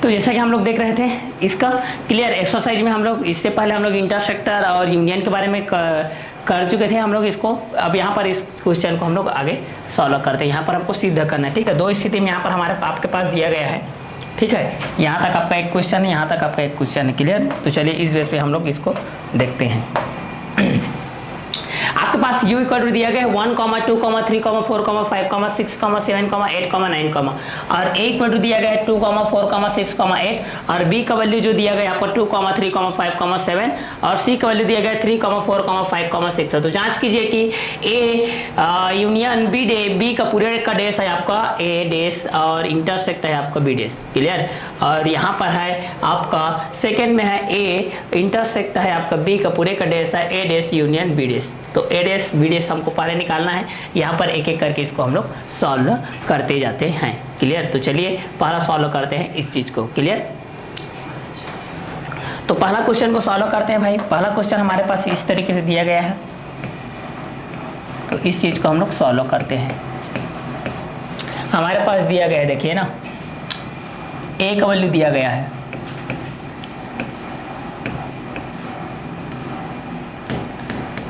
तो जैसा कि हम लोग देख रहे थे इसका क्लियर एक्सरसाइज में हम लोग इससे पहले हम लोग इंटरसेक्टर और यूनियन के बारे में कर चुके थे हम लोग इसको। अब यहाँ पर इस क्वेश्चन को हम लोग आगे सॉल्व करते हैं। यहाँ पर आपको सिद्ध करना है, ठीक है। दो स्थिति में यहाँ पर हमारे आपके पास दिया गया है, ठीक है। यहाँ तक आपका एक क्वेश्चन है, यहाँ तक आपका एक क्वेश्चन है, क्लियर। तो चलिए इस बेस पे हम लोग इसको देखते हैं। आपके पास u इक्वल टू दिया गया है 1, 2, 3, 4, 5, 6, 7, 8, 9, और a इक्वल टू दिया गया है 2, 4, 6, 8, और b का वैल्यू जो दिया गया है आपको 2, 3, 5, 7, और c का वैल्यू दिया गया है 3, 4, 5, 6 है। तो जांच कीजिए कि a यूनियन b का पूरे का डेस है आपका a डेस और इंटरसेक्ट है आपका b डेस, क्लियर। और यहाँ पर है आपका सेकेंड में है a इंटरसेक्ट है आपका b का पूरे का डेस है a डेस यूनियन b डेस। तो ए डेस बी डेस हमको पहले निकालना है। यहाँ पर एक एक करके इसको हम लोग सॉल्व करते जाते हैं, क्लियर। तो चलिए पहला सॉल्व करते हैं इस चीज को, क्लियर। तो पहला क्वेश्चन को सॉल्व करते हैं भाई। पहला क्वेश्चन हमारे पास इस तरीके से दिया गया है, तो इस चीज को हम लोग सॉल्व करते हैं। हमारे पास दिया गया है, देखिए ना, ए का वैल्यू दिया गया है,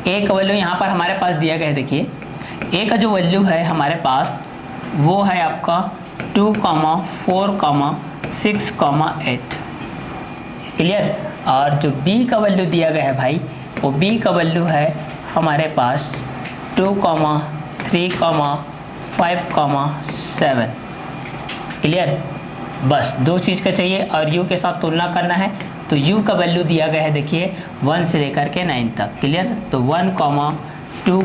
ए का वैल्यू यहाँ पर हमारे पास दिया गया है। देखिए ए का जो वैल्यू है हमारे पास वो है आपका 2, 4, 6, 8, क्लियर। और जो बी का वैल्यू दिया गया है भाई, वो बी का वैल्यू है हमारे पास 2, 3, 5, 7, क्लियर। बस दो चीज़ का चाहिए और यू के साथ तुलना करना है। तो u का वैल्यू दिया गया है, देखिए 1 से लेकर के 9 तक, क्लियर। तो 1, 2,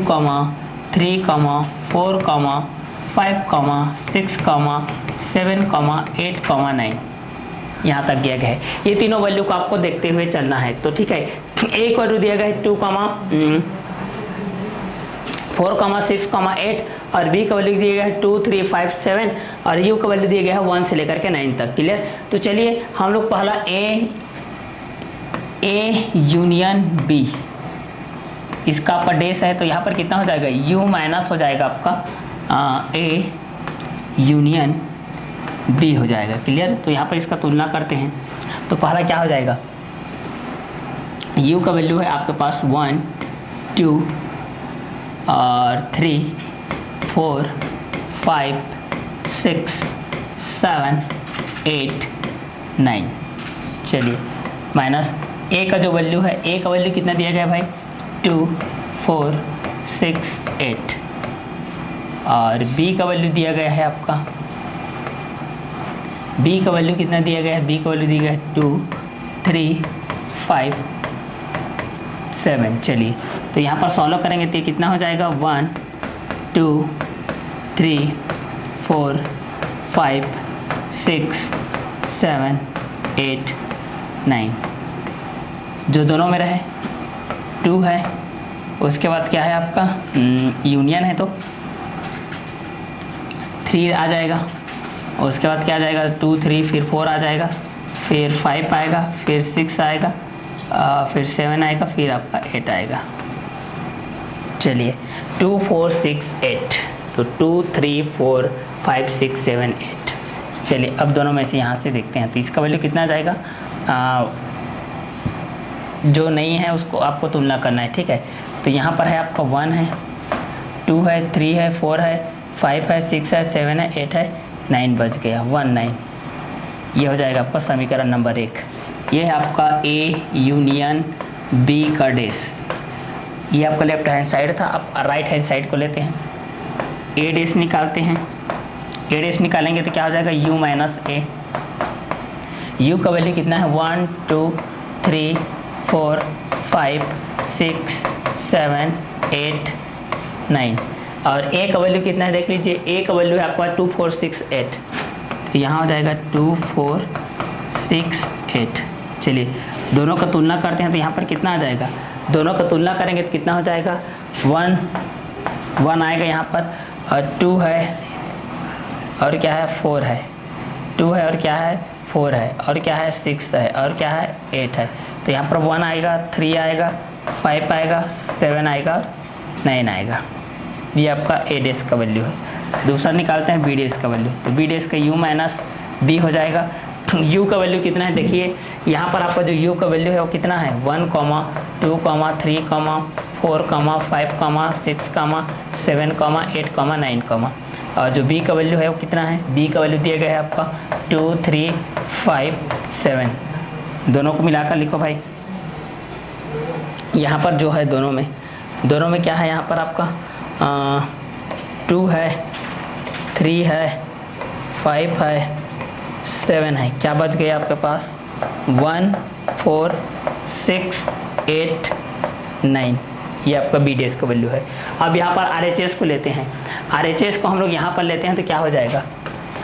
3, 4, 5, 6, 7, 8, 9 यहाँ तक दिया गया है। ये तीनों वैल्यू को आपको देखते हुए चलना है। तो ठीक है, a का वैल्यू दिया गया है 2, 4, 6, 8, और b का वैल्यू दिया गया है 2, 3, 5, 7, और u का वैल्यू दिया गया है 1 से लेकर के 9 तक, क्लियर। तो चलिए हम लोग पहला ए यूनियन बी, इसका आपका डेस है, तो यहाँ पर कितना हो जाएगा, u माइनस हो जाएगा आपका ए यूनियन बी हो जाएगा, क्लियर। तो यहाँ पर इसका तुलना करते हैं। तो पहला क्या हो जाएगा, u का वैल्यू है आपके पास 1, 2 और 3, 4, 5, 6, 7, 8, 9, चलिए माइनस ए का जो वैल्यू है, ए का वैल्यू कितना दिया गया है भाई, 2, 4, 6, 8, और बी का वैल्यू दिया गया है आपका, बी का वैल्यू कितना दिया गया है, बी का वैल्यू दिया गया है 2, 3, 5, 7। चलिए तो यहाँ पर सॉल्व करेंगे तो ये कितना हो जाएगा, 1, 2, 3, 4, 5, 6, 7, 8, 9, जो दोनों में रहे 2 है। उसके बाद क्या है आपका यूनियन है, तो 3 आ जाएगा। उसके बाद क्या आ जाएगा, 2, 3, फिर 4 आ जाएगा, फिर 5 आएगा, फिर 6 आएगा, फिर 7 आएगा, फिर आपका 8 आएगा। चलिए 2, 4, 6, 8, तो 2, 3, 4, 5, 6, 7, 8। चलिए अब दोनों में से यहाँ से देखते हैं, तो इसका वैल्यू कितना आ जाएगा, जो नहीं है उसको आपको तुलना करना है, ठीक है। तो यहाँ पर है आपका 1 है, 2 है, 3 है, 4 है, 5 है, 6 है, 7 है, 8 है, 9 बच गया, 1, 9। ये हो जाएगा आपका समीकरण नंबर 1। ये है आपका ए यूनियन बी का डेस। ये आपका लेफ्ट हैंड साइड था, अब राइट हैंड साइड को लेते हैं, ए डेस निकालते हैं। ए डेस निकालेंगे तो क्या हो जाएगा, u माइनस ए। u का वैल्यू कितना है, 1, 2, 3, 4, 5, 6, 7, 8, 9, और a का वैल्यू कितना है देख लीजिए, a का वैल्यू है आपका 2, 4, 6, 8, तो यहाँ हो जाएगा 2, 4, 6, 8। चलिए दोनों का तुलना करते हैं, तो यहाँ पर कितना आ जाएगा, दोनों का तुलना करेंगे तो कितना हो जाएगा, 1 आएगा यहाँ पर, और 2 है और क्या है, 4 है, 2 है और क्या है, 4 है, और क्या है, 6 है, और क्या है, 8 है। तो यहाँ पर 1 आएगा, 3 आएगा, 5 आएगा, 7 आएगा, 9 आएगा। ये आपका ए डेस का वैल्यू है। दूसरा निकालते हैं बी डेस का वैल्यू, तो बी डेस का u माइनस बी हो जाएगा। u का वैल्यू कितना है देखिए, यहाँ पर आपका जो u का वैल्यू है वो कितना है 1, 2, 3, 4, 5, 6, 7, 8, 9, और जो b का वैल्यू है वो कितना है, b का वैल्यू दिया गया है आपका 2, 3, 5, 7। दोनों को मिलाकर लिखो भाई। यहाँ पर जो है दोनों में क्या है, यहाँ पर आपका 2 है, 3 है, 5 है, 7 है। क्या बच गया आपके पास 1, 4, 6, 8, 9। ये आपका बी डेस का वैल्यू है। अब यहाँ पर आर एच एस को लेते हैं। आर एच एस को हम लोग यहाँ पर लेते हैं तो क्या हो जाएगा,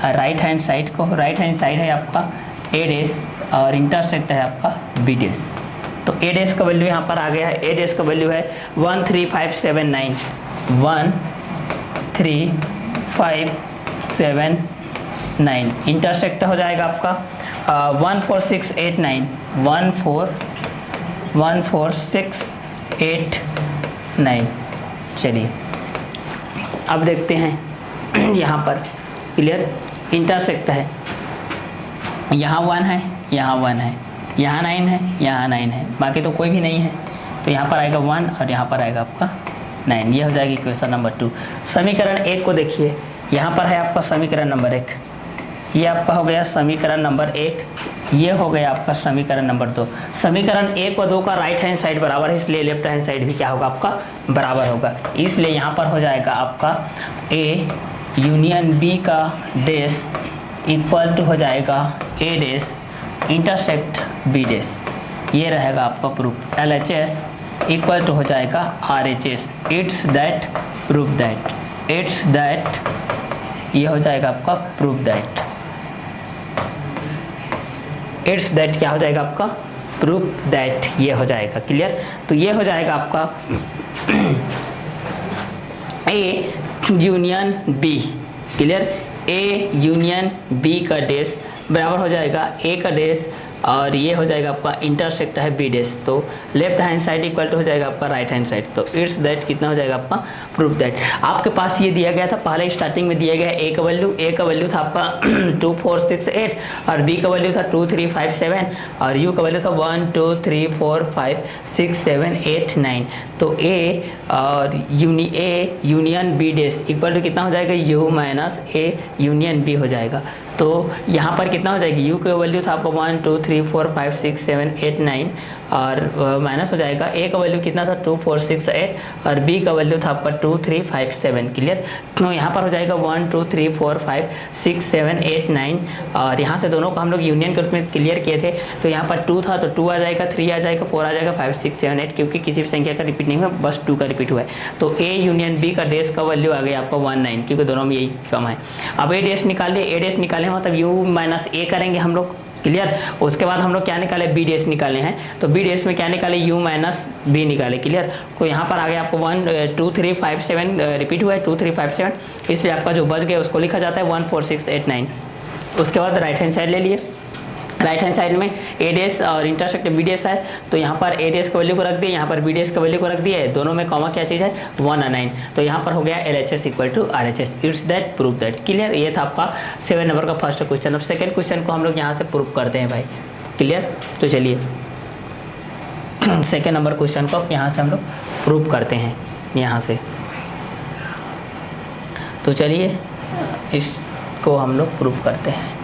राइट हैंड साइड है आपका ए डेस और इंटरसेक्ट है आपका बी डेस। तो ए डेस का वैल्यू यहाँ पर आ गया है। ए डेस का वैल्यू है 1, 3, 5, 7, 9, 1, 3, 5, 7, 9। इंटरसेक्ट हो जाएगा आपका 1, 4, 6, 8, 9, 1, 4, 6, 8, 9। चलिए अब देखते हैं यहाँ पर क्लियर इंटरसेक्ट है, यहाँ 1 है, यहाँ 1 है, यहाँ 9 है, यहाँ 9 है, बाकी तो कोई भी नहीं है। तो यहाँ पर आएगा 1 और यहाँ पर आएगा आपका 9। ये हो जाएगी क्वेश्चन नंबर 2। समीकरण 1 को देखिए, यहाँ पर है आपका समीकरण नंबर 1, ये आपका हो गया समीकरण नंबर 1, ये हो गया आपका समीकरण नंबर 2। समीकरण 1 और 2 का राइट हैंड साइड बराबर है, इसलिए लेफ्ट हैंड साइड भी क्या होगा आपका बराबर होगा। इसलिए यहाँ पर हो जाएगा आपका ए यूनियन बी का डेस इक्वल टू हो जाएगा ए डेस इंटरसेक्ट बी डेस। ये रहेगा आपका proof. L H S equal to हो जाएगा R H S. It's that proof that, it's that, ये हो जाएगा आपका प्रूफ दैट। इट्स दैट क्या हो जाएगा आपका प्रूफ दैट, ये हो जाएगा क्लियर। तो ये हो जाएगा आपका A union B, clear. A union B का डेस बराबर हो जाएगा ए का डेस और ये हो जाएगा आपका इंटरसेक्ट है बी डेस। तो left hand side equal to हो जाएगा आपका राइट हैंड साइड। तो इट्स दैट कितना हो जाएगा आपका प्रूफ दैट। आपके पास ये दिया गया था पहले स्टार्टिंग में दिया गया ए का वैल्यू था आपका 2, 4, 6, 8 और बी का वैल्यू था 2, 3, 5, 7 और यू का वैल्यू था 1, 2, 3, 4, 5, 6, 7, 8, 9। तो ए और union B dash equal to कितना हो जाएगा U minus A union B हो जाएगा। तो यहाँ पर कितना हो जाएगी, यू का वैल्यू था आपका 1, 2, 3, 4, 5, 6, 7, 8, 9 और माइनस हो जाएगा ए का वैल्यू कितना था 2, 4, 6, 8 और बी का वैल्यू था आपका 2, 3, 5, 7 क्लियर। तो यहाँ पर हो जाएगा 1, 2, 3, 4, 5, 6, 7, 8, 9 और यहाँ से दोनों को हम लोग यूनियन के रूप में क्लियर किए थे। तो यहाँ पर 2 था तो 2 आ जाएगा, 3 आ जाएगा, 4 आ जाएगा, 5, 6, 7, 8 क्योंकि किसी भी संख्या का रिपीट नहीं हुआ, बस 2 का रिपीट हुआ है। तो ए यूनियन बी का डेस का वैल्यू आ गया आपका 1, 9 क्योंकि दोनों में यही कम है। अब ए डेस निकालिए, ए डेस निकाले मतलब यू माइनस ए करेंगे हम लोग क्लियर। उसके बाद हम लोग क्या निकाले बी डेस निकाले हैं। तो बी डेस में क्या निकाले यू माइनस बी निकाले क्लियर। तो यहाँ पर आ गया आपको 1, 2, 3, 5, 7 रिपीट हुआ है 2, 3, 5, 7 इसलिए आपका जो बच गया उसको लिखा जाता है 1, 4, 6, 8, 9। उसके बाद राइट हैंड साइड ले लिए। राइट हैंड साइड में ए डेस और इंटरसेक्ट बी डेस है तो यहाँ पर ए डेस का वैल्यू को रख दिए, यहाँ पर बी डेस का वैल्यू को रख दिए, दोनों में कॉमा क्या चीज़ है 1 और 9। तो यहाँ पर हो गया L H S equal to R H S. It's that proof that clear. ये था आपका 7 नंबर का फर्स्ट क्वेश्चन। अब सेकेंड क्वेश्चन को हम लोग यहाँ से प्रूफ करते हैं भाई क्लियर। तो चलिए सेकेंड नंबर क्वेश्चन को यहाँ से हम लोग प्रूफ करते हैं यहाँ से। तो चलिए इसको हम लोग प्रूफ करते हैं।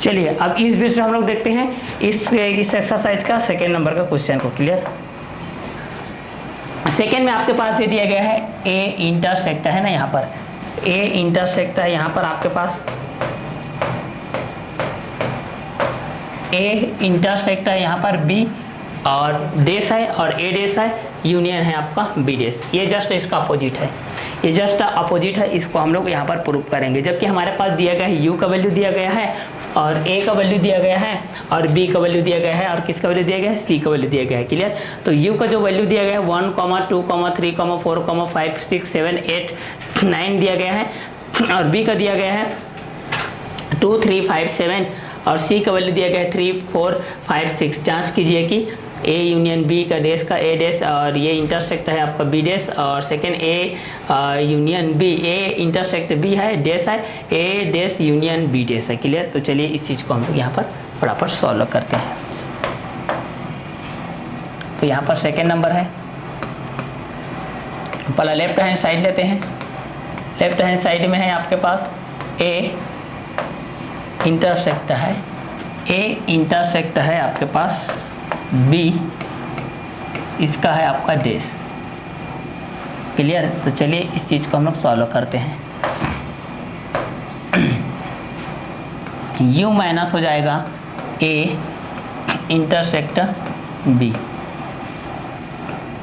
चलिए अब इस बीच में हम लोग देखते हैं इस एक्सरसाइज का सेकेंड नंबर का क्वेश्चन को। क्लियर। सेकेंड में आपके पास दे दिया गया है ए इंटरसेक्ट है ना, यहाँ पर ए इंटरसेक्ट है, यहाँ पर आपके पास ए इंटरसेक्ट है, यहाँ पर बी और डेस है और ए डेस है, यूनियन है आपका बी डेस। ये जस्ट इसका अपोजिट है, ये जस्ट अपोजिट है, इसको हम लोग यहाँ पर प्रूव करेंगे। जबकि हमारे पास दिया गया है यू का वैल्यू दिया गया है और ए का वैल्यू दिया गया है और बी का वैल्यू दिया गया है और किसका वैल्यू दिया गया है, सी का वैल्यू दिया गया है। क्लियर। तो यू का जो वैल्यू दिया गया है 1, 2, 3, 4, 5, 6, 7, 8, 9 दिया गया है और बी का दिया गया है 2, 3, 5, 7 और सी का वैल्यू दिया गया है 3, 4, 5, 6। जांच कीजिए कि ए यूनियन बी का डेस का ए डेस और ये इंटरसेक्ट है आपका बी डेस और second A union B, A intersect B है, डेस है, ए डेस यूनियन बी डेस है। क्लियर। तो चलिए इस चीज़ को हम लोग यहाँ पर फटाफट सॉल्व करते हैं। तो यहाँ पर सेकेंड नंबर है, पहला लेफ्ट हैंड साइड लेते हैं। लेफ्ट हैंड साइड में है आपके पास ए इंटरसेक्ट है, ए इंटरसेक्ट है आपके पास बी, इसका है आपका डेस। क्लियर। तो चलिए इस चीज़ को हम लोग सॉल्व करते हैं। u माइनस हो जाएगा a इंटरसेक्ट b।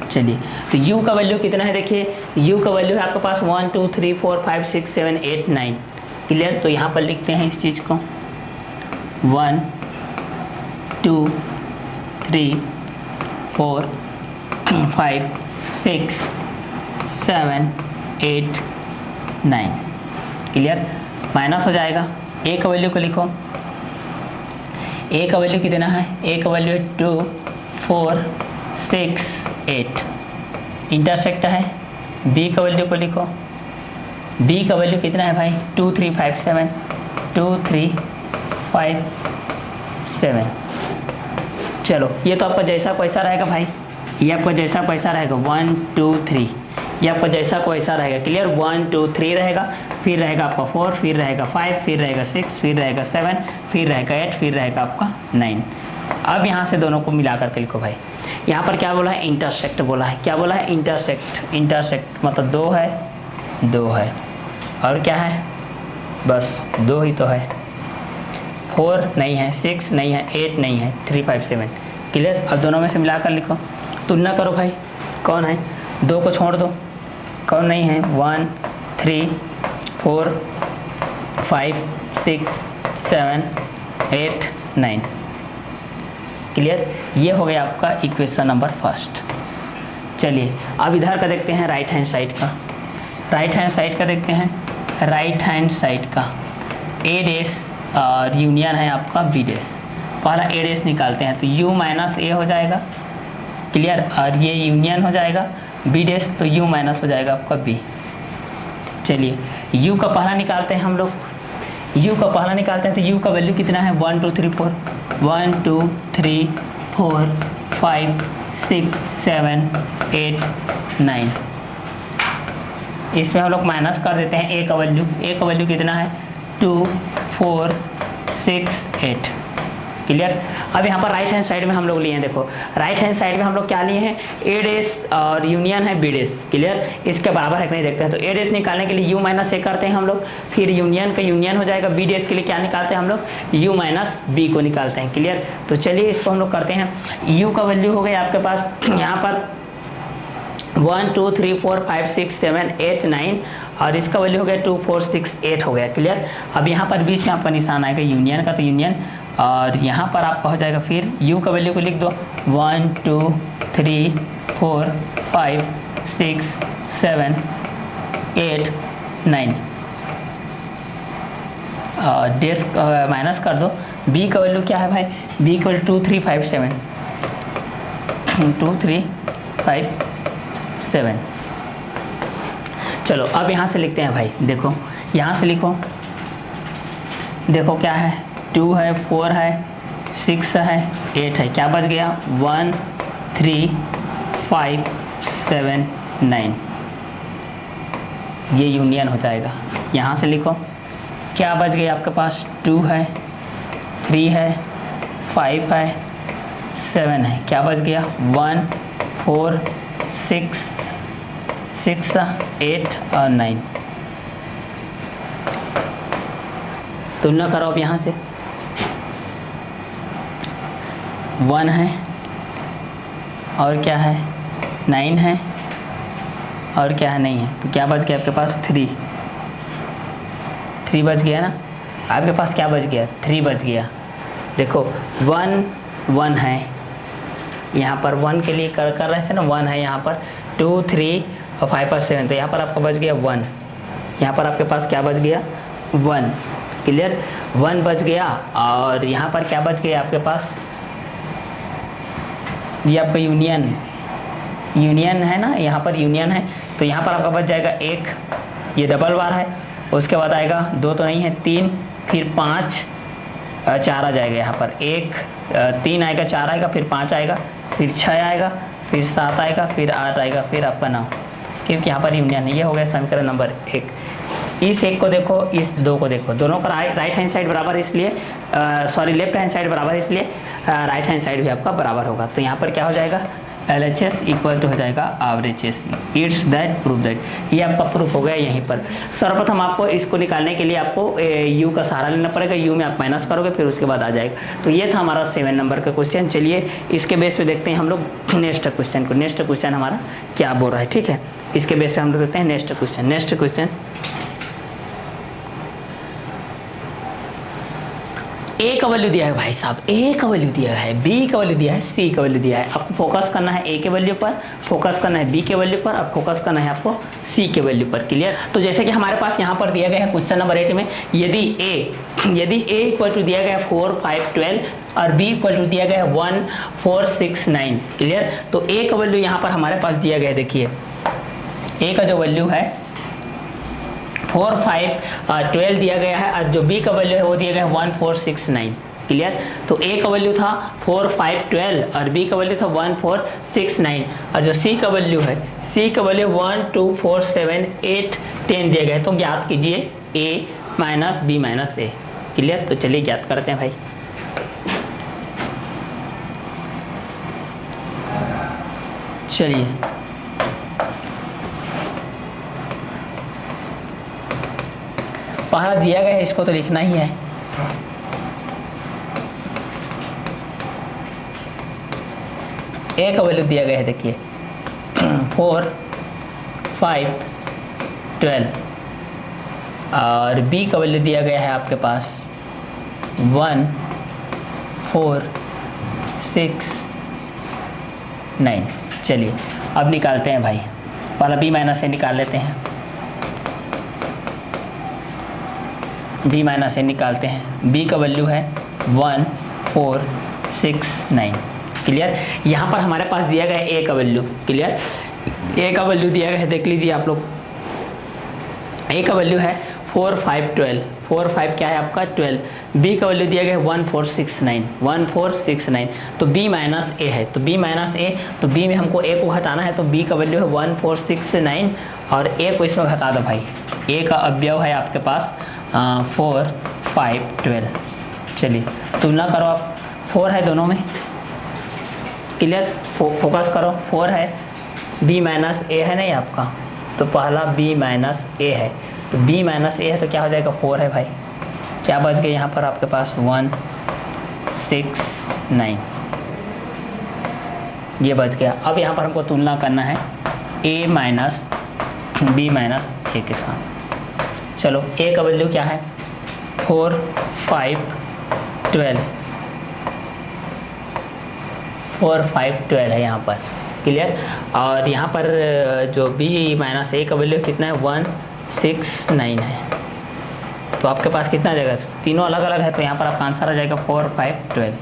चलिए तो u का वैल्यू कितना है, देखिए u का वैल्यू है आपके पास 1, 2, 3, 4, 5, 6, 7, 8, 9। क्लियर। तो यहाँ पर लिखते हैं इस चीज़ को 1, 2, 3, 4, 5, 6, 7, 8, 9। क्लियर। माइनस हो जाएगा, ए का वैल्यू को लिखो। ए का वैल्यू कितना है, ए का वैल्यू है 2, 4, 6, 8। इंटरसेक्ट है, बी का वैल्यू को लिखो। बी का वैल्यू कितना है भाई 2, 3, 5, 7, 2, 3, 5, 7। चलो ये तो आपका जैसा पैसा रहेगा भाई, ये आपका जैसा पैसा रहेगा 1, 2, 3, ये आपका जैसा पैसा रहेगा। क्लियर। 1, 2, 3 रहेगा, फिर रहेगा आपका 4, फिर रहेगा 5, फिर रहेगा 6, फिर रहेगा 7, फिर रहेगा 8, फिर रहेगा आपका 9। अब यहाँ से दोनों को मिला करके लिखो भाई। यहाँ पर क्या बोला है, इंटरसेक्ट बोला है। क्या बोला है, इंटरसेक्ट। इंटरसेक्ट मतलब 2 है, 2 है और क्या है, बस 2 ही तो है। 4 नहीं है, 6 नहीं है, 8 नहीं है, 3, 5, 7। क्लियर। अब दोनों में से मिलाकर लिखो, तुलना करो भाई कौन है, 2 को छोड़ दो, कौन नहीं है, 1, 3, 4, 5, 6, 7, 8, 9। क्लियर। ये हो गया आपका इक्वेशन नंबर फर्स्ट। चलिए अब इधर का देखते हैं राइट हैंड साइड का। राइट हैंड साइड का देखते हैं, राइट हैंड साइड का ए डेस और यूनियन है आपका बी डेस। पहला ए डेस निकालते हैं तो u माइनस ए हो जाएगा। क्लियर। और ये यूनियन हो जाएगा बी डेस, तो u माइनस हो जाएगा आपका b। चलिए u का पहला निकालते हैं हम लोग, u का पहला निकालते हैं तो u का वैल्यू कितना है 1, 2, 3, 4, 1, 2, 3, 4, 5, 6, 7, 8, 9। इसमें हम लोग माइनस कर देते हैं a का वैल्यू। a का वैल्यू कितना है 2, 4, 6, 8। क्लियर। अब यहाँ पर राइट हैंड साइड में हम लोग लिए हैं, देखो राइट हैंड साइड में हम लोग क्या लिए हैं, ए डेस और यूनियन है बी डेस। क्लियर। इसके बराबर है कि नहीं देखते हैं। तो ए डेस निकालने के लिए यू माइनस ए करते हैं हम लोग, फिर यूनियन का यूनियन हो जाएगा, बी डेस के लिए क्या निकालते हैं हम लोग, यू माइनस बी को निकालते हैं। क्लियर। तो चलिए इसको हम लोग करते हैं। यू का वैल्यू हो गया आपके पास यहाँ पर 1, 2, 3, 4, 5, 6, 7, 8, 9 और इसका वैल्यू हो गया 2, 4, 6, 8 हो गया। क्लियर। अब यहाँ पर बीच में आपका निशान आएगा यूनियन का, तो यूनियन और यहाँ पर आपका हो जाएगा, फिर u का वैल्यू को लिख दो 1, 2, 3, 4, 5, 6, 7, 8, 9 और डेस माइनस कर दो। b का वैल्यू क्या है भाई, b का वैल्यू 2, 3, 5, 7, 2, 3, 5, 7। चलो अब यहाँ से लिखते हैं भाई, देखो यहाँ से लिखो, देखो क्या है 2 है, 4 है, 6 है, 8 है, क्या बच गया 1, 3, 5, 7, 9। ये यूनियन हो जाएगा। यहाँ से लिखो क्या बच गया आपके पास 2 है, 3 है, 5 है, 7 है, क्या बच गया 1 4 6 8 और 9। तुलना करो अब यहाँ से, 1 है और क्या है 9 है और क्या है नहीं है, तो क्या बच गया आपके पास 3 बच गया ना। आपके पास क्या बच गया 3 बच गया। देखो 1 है, यहाँ पर 1 के लिए कर रहे थे ना, 1 है यहाँ पर, 2 3 और 5 और 7, तो यहाँ पर आपका बच गया 1। यहाँ पर आपके पास क्या बच गया 1, क्लियर 1 बच गया। और यहाँ पर क्या बच गया आपके पास, ये आपका यूनियन है ना, यहाँ पर यूनियन है, तो यहाँ पर आपका बच जाएगा 1, ये डबल बार है, उसके बाद आएगा 2 तो नहीं है 3, फिर 5 4 आ जाएगा, यहाँ पर 3 आएगा, 4 आएगा, फिर 5 आएगा, फिर 6 आएगा, फिर 7 आएगा, फिर 8 आएगा, फिर आपका 9, क्योंकि यहाँ पर यूनियन है। ये हो गया समीकरण नंबर 1। इस एक को देखो, इस 2 को देखो, दोनों का राइट हैंड साइड बराबर, इसलिए लेफ्ट हैंड साइड बराबर, इसलिए राइट हैंड साइड भी आपका बराबर होगा। तो यहाँ पर क्या हो जाएगा LHS इक्वल टू हो जाएगा RHS। It's that proof that, ये आपका प्रूफ हो गया। यहीं पर सर्वप्रथम आपको इसको निकालने के लिए आपको U का सहारा लेना पड़ेगा, U में आप माइनस करोगे, फिर उसके बाद आ जाएगा। तो ये था हमारा 7 नंबर का क्वेश्चन। चलिए इसके बेस पे देखते हैं हम लोग नेक्स्ट क्वेश्चन को। नेक्स्ट क्वेश्चन हमारा क्या बोल रहा है, ठीक है, इसके बेस पे हम लोग देखते हैं नेक्स्ट क्वेश्चन। A का वैल्यू दिया है भाई साहब, A का वैल्यू दिया है, B का वैल्यू दिया है, C का वैल्यू दिया है। आपको फोकस करना है A के वैल्यू पर, फोकस करना है B के वैल्यू पर, और फोकस करना है आपको C के वैल्यू पर, क्लियर। तो जैसे कि हमारे पास यहाँ पर दिया गया है क्वेश्चन नंबर 8 में, यदि A इक्वल टू दिया गया है 4 5 12 और B इक्वल टू दिया गया है 1 4 6 9, क्लियर। तो A का वैल्यू यहाँ पर हमारे पास दिया गया है, देखिए A का जो वैल्यू है 4 5 12 दिया गया है, और जो B का वैल्यू है वो दिया गया है 1 4 6 9, क्लियर। तो A का वैल्यू था 4 5 12 और B का वैल्यू था 1 4 6 9, और जो C का वैल्यू है, C का वैल्यू 1 2 4 7 8 10 दिया गया है। तो ज्ञात कीजिए A minus B minus A, clear. तो चलिए ज्ञात करते हैं भाई। चलिए पहला दिया गया है, इसको तो लिखना ही है। A का वैल्यू दिया गया है, देखिए 4 5 12 और B का वैल्यू दिया गया है आपके पास 1 4 6 9। चलिए अब निकालते हैं भाई, पहला B माइनस से निकाल लेते हैं, B माइनस से निकालते हैं। B का वैल्यू है 1 4 6 9, क्लियर। यहाँ पर हमारे पास दिया गया है A का वैल्यू, क्लियर। A का वैल्यू दिया गया है, देख लीजिए आप लोग, A का वैल्यू है 4 5 12, 4 5 क्या है आपका 12। B का वैल्यू दिया गया है 1 4 6 9, 1 4 6 9, तो B माइनस A है, तो B माइनस A, तो B में हमको A को हटाना है, तो B का वैल्यू है 1 4 6 9 और A को इसमें घटा दो भाई। A का अवयव है आपके पास 4 5 12। चलिए तुलना करो आप, 4 है दोनों में, क्लियर। फोकस करो, 4 है, B माइनस A है नहीं आपका, तो पहला B माइनस A है, तो B माइनस A है, तो क्या हो जाएगा 4 है भाई। क्या बच गया यहाँ पर आपके पास 1 6 9, ये बच गया। अब यहाँ पर हमको तुलना करना है A minus B minus A के साथ। चलो A का वैल्यू क्या है 4 5 12, 4 5 12 है यहाँ पर, क्लियर। और यहाँ पर जो B माइनस A का वैल्यू कितना है 1 6 9 है, तो आपके पास कितना आ जाएगा, तीनों अलग अलग है, तो यहाँ पर आपका आंसर आ जाएगा 4 5 12,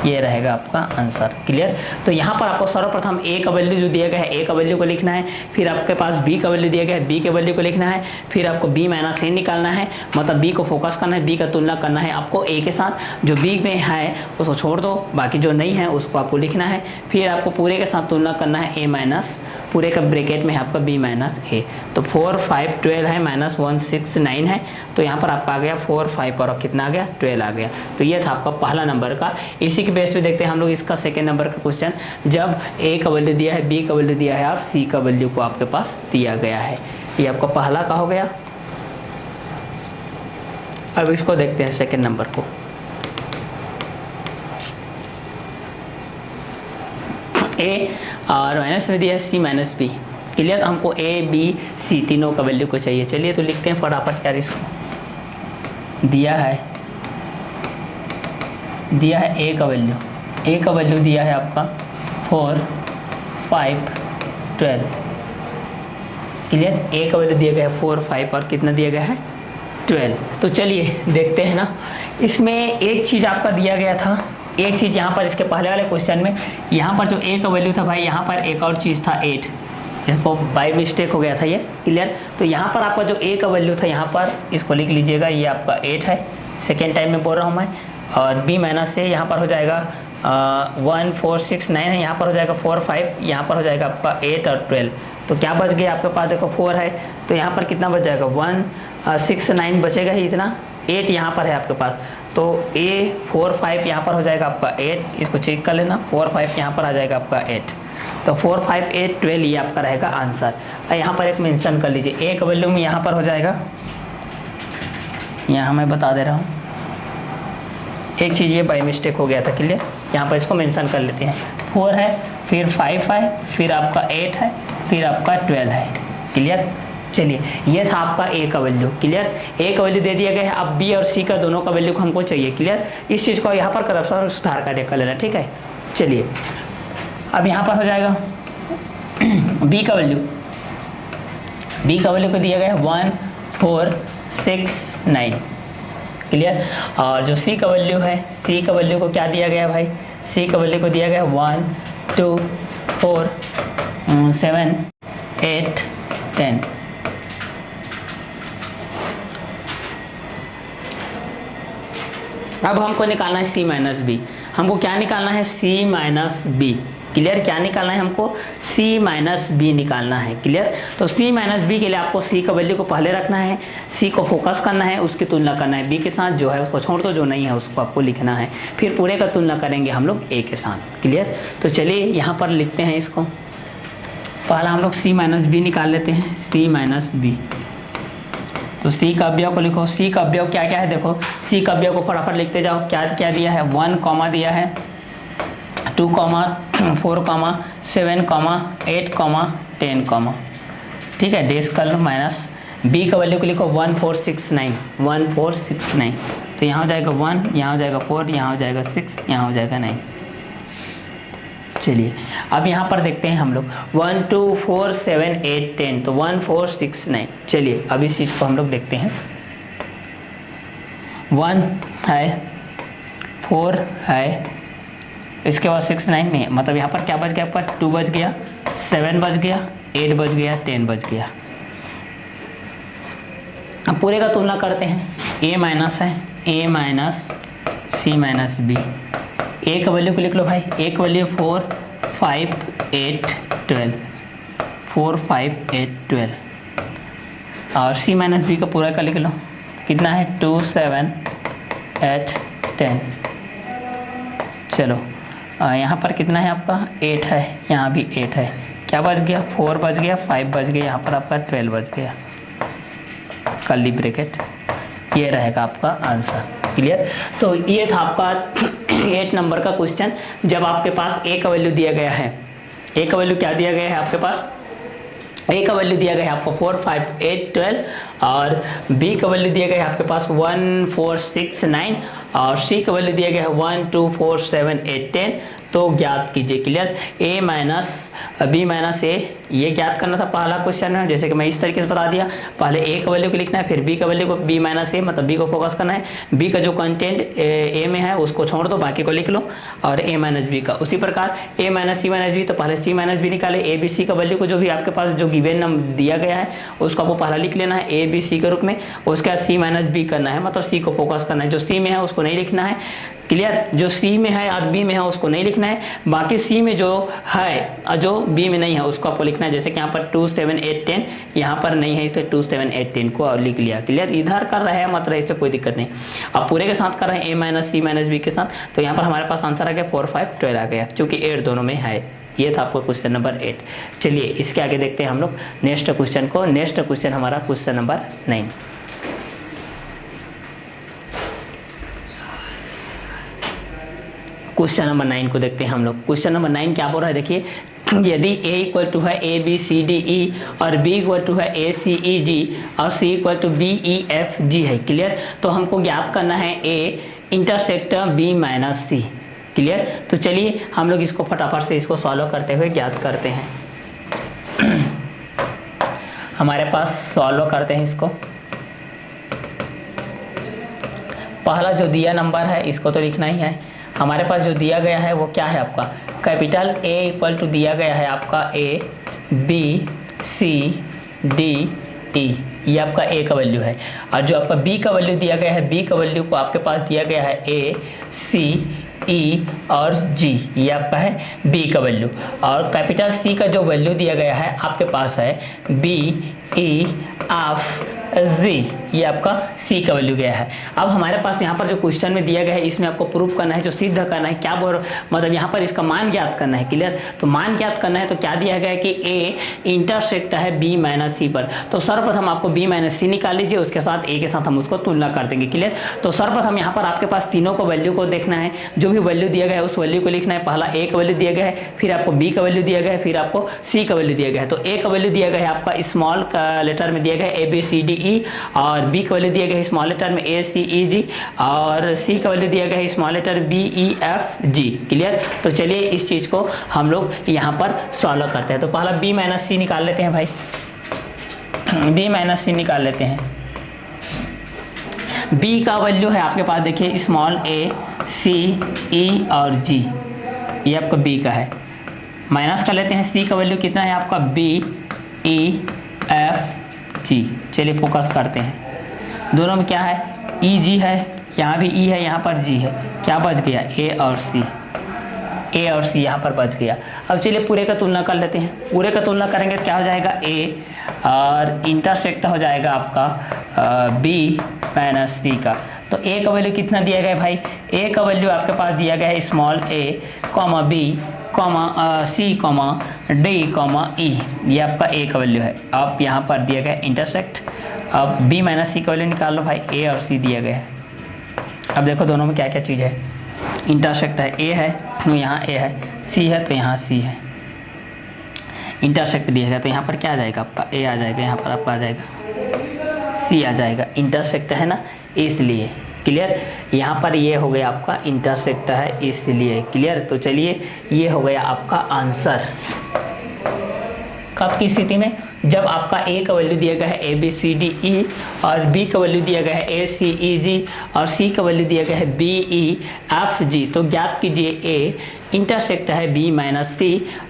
ये रहेगा आपका आंसर, क्लियर। तो यहाँ पर आपको सर्वप्रथम A का वैल्यू जो दिया गया है, A का वैल्यू को लिखना है, फिर आपके पास B का वैल्यू दिया गया है, B के वैल्यू को लिखना है, फिर आपको B माइनस A निकालना है, मतलब B को फोकस करना है, B का तुलना करना है आपको A के साथ। जो B में है उसको छोड़ दो, बाकी जो नहीं है उसको आपको लिखना है, फिर आपको पूरे के साथ तुलना करना है A माइनस पूरे का ब्रैकेट में है आपका b माइनस ए। तो 4 5 12 है माइनस 1 6 9 है, तो यहाँ पर आपका आ गया 4 5 और कितना आ गया 12 आ गया। तो ये था आपका पहला नंबर का। इसी के बेस पे देखते हैं हम लोग इसका सेकेंड नंबर का क्वेश्चन। जब a का वैल्यू दिया है, b का वैल्यू दिया है और c का वैल्यू को आपके पास दिया गया है। ये आपका पहला का हो गया। अब इसको देखते हैं सेकेंड नंबर को। ए और माइनस में दिया है सी माइनस बी। क्लियर, हमको ए बी सी तीनों का वैल्यू को चाहिए। चलिए तो लिखते हैं फटाफट यार। इसको दिया है ए का वैल्यू, ए का वैल्यू दिया है आपका 4 5 12। क्लियर, ए का वैल्यू दिया गया है 4 5 और कितना दिया गया है 12। तो चलिए देखते हैं ना। इसमें एक चीज़ आपका दिया गया था, एक चीज़ यहाँ पर इसके पहले वाले क्वेश्चन में, यहाँ पर जो ए का वैल्यू था भाई, यहाँ पर एक और चीज़ था 8, इसको बाय मिस्टेक हो गया था ये। क्लियर, तो यहाँ पर आपका जो ए का वैल्यू था, यहाँ पर इसको लिख लीजिएगा, ये आपका 8 है। सेकेंड टाइम में बोल रहा हूँ मैं। और बी माइनस से यहाँ पर हो जाएगा 1 4 6 9 है, यहाँ पर हो जाएगा 4 5, यहाँ पर हो जाएगा आपका 8 और 12। तो क्या बच गया आपके पास, देखो 4 है तो यहाँ पर कितना बच जाएगा 1 6 9 बचेगा ही इतना। 8 यहाँ पर है आपके पास, तो ए 4 5 यहाँ पर हो जाएगा आपका 8, इसको चेक कर लेना। 4 5 यहाँ पर आ जाएगा आपका 8, तो 4 5 8 12 ये आपका रहेगा आंसर। यहाँ पर एक मेंशन कर लीजिए, ए का वैल्यू में यहाँ पर हो जाएगा, यहाँ मैं बता दे रहा हूँ, एक चीज़ ये बाई मिस्टेक हो गया था। क्लियर, यहाँ पर इसको मेंशन कर लेते हैं। 4 है, फिर 5 है, फिर आपका 8 है, फिर आपका 12 है। क्लियर, चलिए ये था आपका ए का वैल्यू। क्लियर, ए का वैल्यू दे दिया गया है। अब बी और सी का दोनों का वैल्यू को हमको चाहिए। क्लियर, इस चीज़ को यहाँ पर करप्शन और सुधार कार्य कर लेना। ठीक है, चलिए अब यहाँ पर हो जाएगा बी का वैल्यू, बी का वैल्यू को दिया गया है 1 4 6 9। क्लियर, और जो सी का वैल्यू है, सी का वैल्यू को क्या दिया गया है भाई, सी का वैल्यू को दिया गया है 1 2 4 7 8 10। अब हमको निकालना है सी माइनस बी। हमको क्या निकालना है, सी माइनस बी। क्लियर, क्या निकालना है हमको, सी माइनस बी निकालना है। क्लियर, तो सी माइनस बी के लिए आपको सी का वैल्यू को पहले रखना है, सी को फोकस करना है, उसकी तुलना करना है बी के साथ, जो है उसको छोड़ दो, जो नहीं है उसको आपको लिखना है, फिर पूरे का तुलना करेंगे हम लोग ए के साथ। क्लियर, तो चलिए यहाँ पर लिखते हैं इसको। पहला हम लोग सी माइनस बी निकाल लेते हैं, सी माइनस बी। तो सी का अवयव को लिखो। सी का अवयव क्या क्या है, देखो सी का अवयव को फटाफट लिखते जाओ। क्या क्या दिया है, 1 कॉमा दिया है, 2 comma 4 comma 7 comma 8 comma 10 comma. ठीक है, डेस कर लो माइनस। बी का वैल्यू को लिखो 1 4 6 9, 1 4 6 9। तो यहाँ हो जाएगा 1, यहाँ हो जाएगा 4, यहाँ हो जाएगा 6, यहाँ हो जाएगा 9। चलिए अब यहाँ पर देखते हैं हम लोग 1 2 4 7 8 10, तो 1 4 6 9। चलिए अब इस चीज़ को हम लोग देखते हैं। 1 है, 4 है, इसके बाद 6 9 में, मतलब यहाँ पर क्या बच गया आपका, 2 बच गया, 7 बच गया, 8 बच गया, 10 बच गया। अब पूरे का तुलना करते हैं। ए माइनस है, ए माइनस सी माइनस बी। ए का वैल्यू को लिख लो भाई, ए का वैल्यू 4 5 8 12, 4 5 8 12। और सी माइनस बी का पूरा का लिख लो, कितना है 2 7 8 10। चलो यहाँ पर कितना है आपका 8 है, यहाँ भी 8 है। क्या बच गया, 4 बच गया, 5 बच गया, यहाँ पर आपका 12 बच गया, कर्ली ब्रैकेट। ये रहेगा आपका आंसर। क्लियर, तो ये था आपका 8 नंबर का क्वेश्चन। जब आपके पास ए का वैल्यू दिया गया है, ए का वैल्यू क्या दिया गया है आपके पास, ए का वैल्यू दिया गया है आपको 4 5 8 12, और बी का वैल्यू दिया गया है आपके पास 1 4 6 9, और सी का वैल्यू दिया गया है 1 2 4 7 8 10। तो ज्ञात कीजिए। क्लियर, ए माइनस बी माइनस ए, ये ज्ञात करना था पहला क्वेश्चन है। जैसे कि मैं इस तरीके से बता दिया, पहले ए का वैल्यू को लिखना है, फिर बी का वैल्यू को, बी माइनस ए मतलब बी को फोकस करना है, बी का जो कंटेंट ए में है उसको छोड़ दो, बाकी को लिख लो, और ए माइनस बी का। उसी प्रकार ए माइनस सी माइनस बी, तो पहले सी माइनस बी निकाले, ए बी सी का वैल्यू को जो भी आपके पास जो गिवन नंबर दिया गया है उसको आपको पहला लिख लेना है ए बी सी के रूप में, उसके बाद सी माइनस बी करना है, मतलब सी को फोकस करना है, जो सी में है उसको उसको नहीं लिखना है, क्लियर। जो सी में है और बी में है उसको नहीं लिखना है, बाकी सी में जो है और जो बी में नहीं है उसको आपको लिखना है। जैसे कि यहाँ पर 2 7 8 10 यहाँ पर नहीं है, इसलिए 2 7 8 10 को लिख लिया, क्लियर। इधर कर रहे हैं मतलब इससे कोई दिक्कत नहीं। अब पूरे के साथ कर रहे हैं ए माइनस सी माइनस बी के साथ, तो यहाँ पर हमारे पास आंसर आ गया 4 5 12 आ गया, चूंकि 8 दोनों में है। ये था आपको क्वेश्चन नंबर 8। चलिए इसके आगे देखते हैं हम लोग नेक्स्ट क्वेश्चन को। नेक्स्ट क्वेश्चन हमारा क्वेश्चन नंबर 9। क्वेश्चन नंबर 9 को देखते हैं हम लोग। क्वेश्चन नंबर 9 क्या बोल रहा है, देखिए, यदि a इक्वल टू है A B C D E और b इक्वल टू है ए सी ई जी और c equal to B E F G है, क्लियर। तो हमको ज्ञात करना है a intersect b minus C, clear. तो चलिए हम लोग इसको फटाफट से इसको सॉल्व करते हुए ज्ञात करते हैं। हमारे पास सॉल्व करते हैं इसको। पहला जो दिया नंबर है इसको तो लिखना ही है। हमारे पास जो दिया गया है वो क्या है आपका, कैपिटल A इक्वल टू दिया गया है आपका A B C D E, ये आपका A का वैल्यू है। और जो आपका B का वैल्यू दिया गया है, B का वैल्यू को आपके पास दिया गया है A C E और G, ये आपका है B का वैल्यू। और कैपिटल C का जो वैल्यू दिया गया है आपके पास है B E F Z, ये आपका C का वैल्यू गया है। अब हमारे पास यहाँ पर जो क्वेश्चन में दिया गया है इसमें आपको प्रूफ करना है, जो सिद्ध करना है, क्या बोल मतलब यहाँ पर इसका मान ज्ञात करना है, क्लियर। तो मान ज्ञात करना है तो क्या दिया गया है कि A इंटरसेक्ट है B माइनस सी पर। तो सर्वप्रथम आपको B माइनस सी निकाल लीजिए, उसके साथ A के साथ हम उसको तुलना कर देंगे, क्लियर। तो सर्वप्रथम यहाँ पर आपके पास तीनों को वैल्यू को देखना है, जो भी वैल्यू दिया गया है उस वैल्यू को लिखना है। पहला A का वैल्यू दिया गया है, फिर आपको B का वैल्यू दिया गया है, फिर आपको C का वैल्यू दिया गया है। तो A का वैल्यू दिया गया है आपका स्मॉल का लेटर में दिया गया है ABCDE, और B का वैल्यू दिया गया है स्मॉल लेटर में ACEG, और C का वैल्यू दिया गया है स्मॉल लेटर BEFG, क्लियर। तो चलिए इस चीज को हम लोग यहाँ पर सॉल्व करते हैं। तो पहला B माइनस सी निकाल लेते हैं भाई, B माइनस सी निकाल लेते हैं। B का वैल्यू है आपके पास देखिए स्मॉल A C E और G, ये आपका B का है। माइनस कर लेते हैं C का वैल्यू कितना है आपका B E F G। चलिए फोकस करते हैं, दोनों में क्या है E G है, यहाँ भी E है, यहाँ पर G है, क्या बच गया A और C, A और C यहाँ पर बच गया। अब चलिए पूरे का तुलना कर लेते हैं। पूरे का तुलना करेंगे तो क्या हो जाएगा A और इंटरसेक्ट हो जाएगा आपका B माइनस C का। तो A का वैल्यू कितना दिया गया है भाई, A का वैल्यू आपके पास दिया गया है small a, B, C, D, E, ये आपका A का वैल्यू है। अब यहाँ पर दिया गया इंटरसेक्ट। अब B माइनस C का वैल्यू निकाल लो भाई, A और C दिया गया है। अब देखो दोनों में क्या क्या चीज़ है, इंटरसेक्ट है, A है तो यहाँ A है, C है तो यहाँ C है। इंटरसेक्ट दिया गया तो यहाँ पर क्या आ जाएगा आपका A आ जाएगा, यहाँ पर आपका आ जाएगा C आ जाएगा, इंटरसेक्ट है ना इसलिए, क्लियर। यहाँ पर ये हो गया आपका इंटरसेक्ट है इसलिए, क्लियर। तो चलिए ये हो गया आपका आंसर। कब की स्थिति में, जब आपका A का वैल्यू दिया गया है ABCDE और B का वैल्यू दिया गया है ACEG और C का वैल्यू दिया गया है BEFG। तो ज्ञात कीजिए A इंटरसेक्ट है B माइनस C,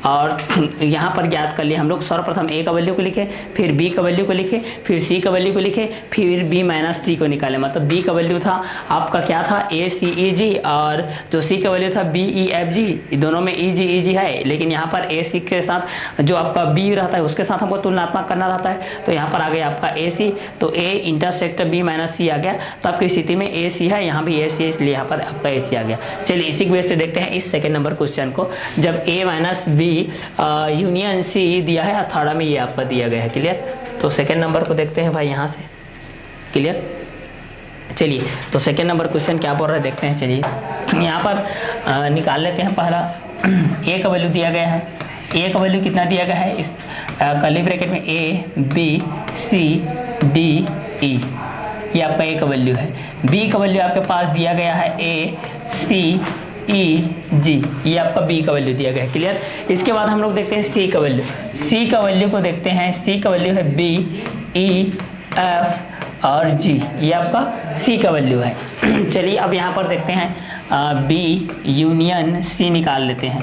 और यहाँ पर ज्ञात कर लिए हम लोग। सर्वप्रथम A का वैल्यू को लिखे, फिर B का वैल्यू को लिखे, फिर C का वैल्यू को लिखे, फिर B माइनस C को निकाले। मतलब B का वैल्यू था आपका क्या था ACEG, और जो C का वैल्यू था BEFG। दोनों में EG है, लेकिन यहाँ पर AC के साथ जो आपका B रहता है उसके साथ हमको तुलनात्मक करना रहता है। तो यहाँ पर आ गया आपका AC, तो A intersect B minus C आ गया। तो आपकी स्थिति में AC है, यहाँ भी AC है, इसलिए यहाँ पर आपका AC आ गया। चलिए इसी की वजह से देखते हैं इस सेकेंड नंबर क्वेश्चन को। जब A minus B union C दिया है, थर्ड में ये आपका दिया गया है, क्लियर। तो सेकेंड नंबर को देखते हैं भाई यहाँ से, क्लियर। चलिए तो सेकेंड नंबर क्वेश्चन क्या बोल रहा है देखते हैं। चलिए यहाँ पर निकाल लेते हैं। पहला A का वैल्यू दिया गया है, A का वैल्यू कितना दिया गया है, इस कर्ली ब्रैकेट में A B C D E, ये आपका A का वैल्यू है। B का वैल्यू आपके पास दिया गया है A C E G, ये आपका B का वैल्यू दिया गया है, क्लियर। इसके बाद हम लोग देखते हैं C का वैल्यू। C का वैल्यू को देखते हैं। C का वैल्यू है B E F और G, ये आपका C का वैल्यू है। चलिए अब यहाँ पर देखते हैं B यूनियन C निकाल लेते हैं।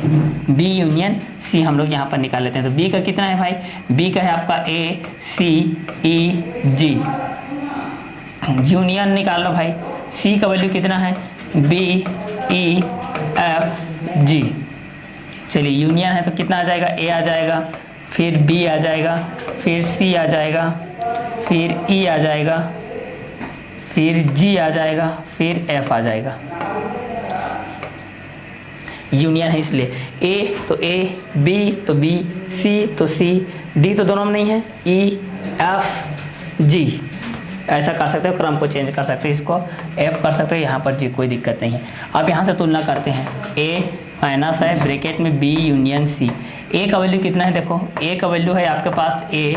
B यूनियन C हम लोग यहाँ पर निकाल लेते हैं। तो B का कितना है भाई, B का है आपका A C E G, union निकाल लो भाई। C का वैल्यू कितना है, बी ई एफ जी। चलिए यूनियन है तो कितना आ जाएगा, ए आ जाएगा, फिर बी आ जाएगा, फिर सी आ जाएगा, फिर ई आ जाएगा, फिर जी आ जाएगा, फिर एफ आ जाएगा। यूनियन है इसलिए ए तो ए, बी तो बी, सी तो सी, डी तो दोनों में नहीं है, ई एफ जी। ऐसा कर सकते हो, क्रम को चेंज कर सकते हैं, इसको एफ कर सकते हैं, यहाँ पर जी, कोई दिक्कत नहीं है। अब यहाँ से तुलना करते हैं, ए माइनस है ब्रैकेट में बी यूनियन सी। ए का वैल्यू कितना है, देखो ए का वैल्यू है आपके पास A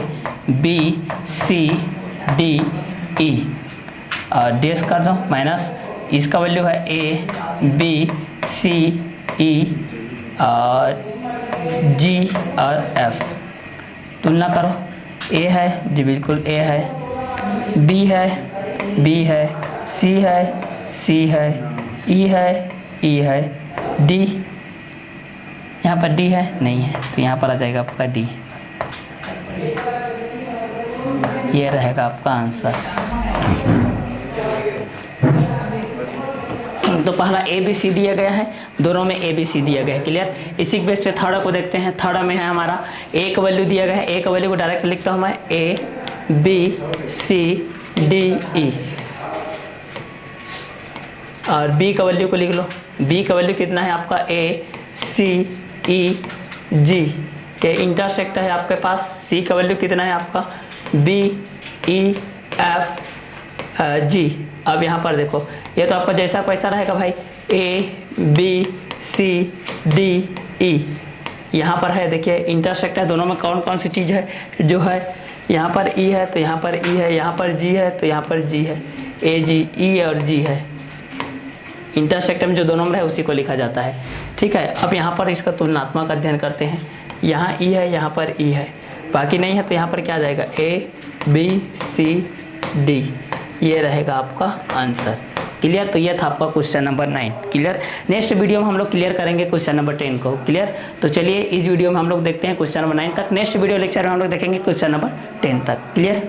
B C D E, और डेस कर दो माइनस, इसका वैल्यू है ए बी सी ई और जी और एफ। तुलना करो, ए है जी, बिल्कुल ए है, बी है, बी है, सी है, सी है, ई है, ई है, डी, यहाँ पर डी है नहीं है, तो यहाँ पर आ जाएगा आपका डी। ये रहेगा आपका आंसर। तो पहला ए बी सी दिया गया है, दोनों में ए बी सी दिया गया है, क्लियर। इसी बेस पे थर्ड को देखते हैं। थर्ड में है हमारा ए का वैल्यू दिया गया है, ए का वैल्यू को डायरेक्ट लिखता हूँ मैं, A B C D E, और बी का वैल्यू को लिख लो, बी का वैल्यू कितना है आपका, ए सी ई जी, के इंटरसेक्ट है आपके पास, सी का वैल्यू कितना है आपका, बी ई एफ जी। अब यहाँ पर देखो, ये तो आपका जैसा पैसा रहेगा भाई, A B C D E, यहाँ पर है देखिए इंटरसेक्ट है, दोनों में कौन कौन सी चीज़ है जो है, यहाँ पर ई है तो यहाँ पर ई है, यहाँ पर जी है तो यहाँ पर जी है, ए जी ई और जी है, इंटरसेक्ट में जो दोनों में है उसी को लिखा जाता है, ठीक है। अब यहाँ पर इसका तुलनात्मक अध्ययन करते हैं, यहाँ ई है, यहाँ पर ई है, बाकी नहीं है, तो यहाँ पर क्या आ जाएगा, ए बी सी डी, ये रहेगा आपका आंसर, क्लियर। तो ये था आपका question number 9, clear. Next video में हम लोग क्लियर करेंगे क्वेश्चन नंबर 10 को, क्लियर। तो चलिए इस वीडियो में हम लोग देखते हैं क्वेश्चन नंबर 9 तक, नेक्स्ट वीडियो लेक्चर में हम लोग देखेंगे क्वेश्चन नंबर 10 तक, क्लियर।